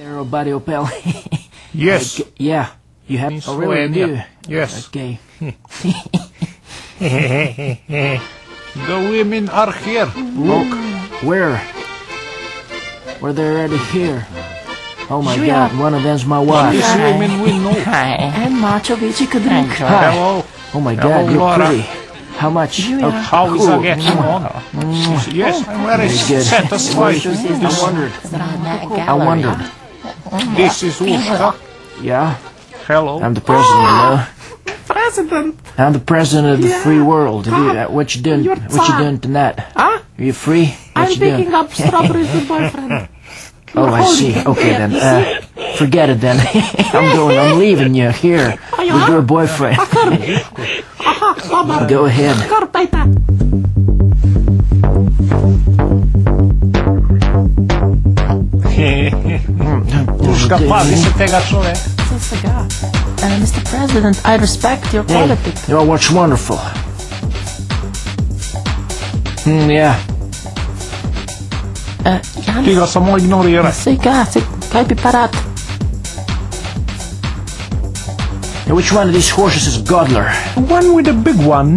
There, buddy Opel. Yes. Yeah, you have. Oh, really? Do? Yes. Okay. The women are here. Look, where? Where they're already here. Oh my God, one of them's my wife. These women will know. And macho bitch, you could drink. Hello. Oh my Hello, God, you're Laura. pretty. How much? Oh, How is it getting on? Yes, I'm very good. satisfied. I wondered. This is Busha. Yeah, Hello. I'm the president, you know. President. I'm the president of the free world. What you doing? What you doing tonight? Huh? Are you free? What I'm you doing? picking up strawberries with boyfriend. Oh, I see. Okay then. Forget it then. I'm leaving you here with your boyfriend. Go ahead. Busha, pazi se tega čoveka. Mr. President, I respect your politics. Oh, what's wonderful. Yeah. Ti ga samo ignoriraj. Сега, kaj bi pa rad? Now, which one of these horses is Godler? One with a big one.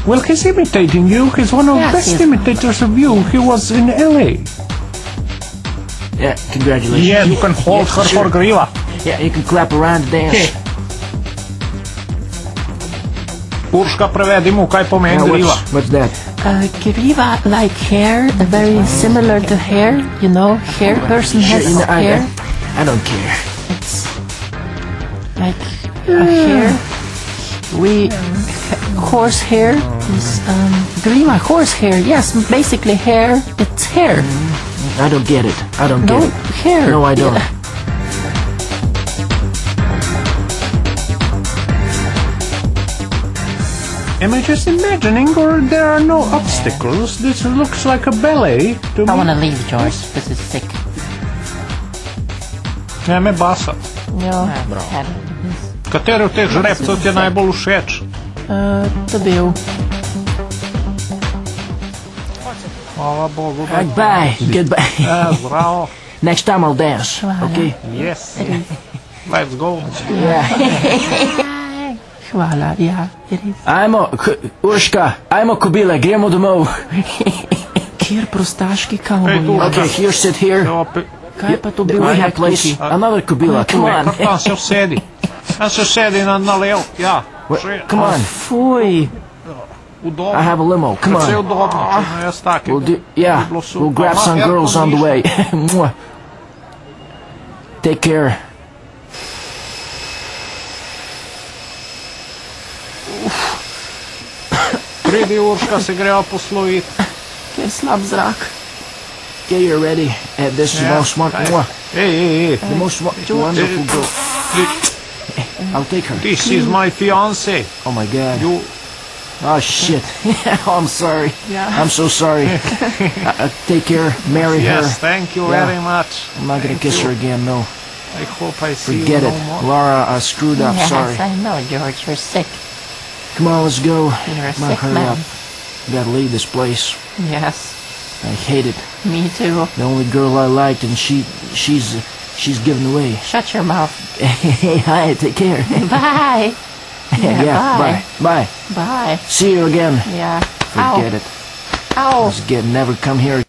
Well, he's imitating you. He's one of the best imitators of you. He was in LA. Yeah, congratulations. Yeah, you can hold her for gorilla. Yeah, you can clap around and dance. Urška, prevedi mu, kaj pomeni gorila. What's that? Griva, like hair, very similar to hair, you know, hair person has hair. I don't care. It's like a hair. Horse hair is, griva, horse hair, yes, basically hair, it's hair. I don't get it. I don't No, get it. hair. No, I don't. Yeah. Am I just imagining, or there are no obstacles? This looks like a ballet to me. I want to leave, George. This is sick. Ne me basat. No, Kateri od teh žrebcev ti je najbolj všeč? to bil. Hvala Bogu. Bye. Goodbye. Zdravo. Next time I'll dance. Okay? Yes. Let's go. Hvala, ja, it is. Urška, ajmo kobile, gremo domov. Kjer prostaški kavboj. Hey, tu. Okay, here, sit here. Kaj pa to bil? We have place. Another kobila, come on. Kar tam se usedi. Tam se usedi na lev. Ja. Come on. Fuj. Udobno. I have a limo, come Precej on. udobno, če ne jaz taki. We'll grab some girls on the way. Mwah. Take care. Pridi Urška, se greva posloviti. Kjer slab zrak. Okay, you're ready. This is the most wonderful. The most wonderful girl. I'll take her. This is my fiancé. Oh my God. You... Oh shit. Oh, I'm sorry. Yeah. I'm so sorry. Take care. Marry her. Yes, thank you very much. I'm not gonna kiss her again. No. I hope I see Forget you it. no more. Laura, I screwed up. Yes, Sorry. I know, George, you're sick. Come on, let's go. You're a Come on, sick hurry man. up. We gotta leave this place. Yes, I hate it. me too. The only girl I liked, and she's given away. Shut your mouth. Hey, hi. Take care. Bye. Yeah. bye. Bye. Bye. See you again. Yeah. Forget it. Ow. Never come here.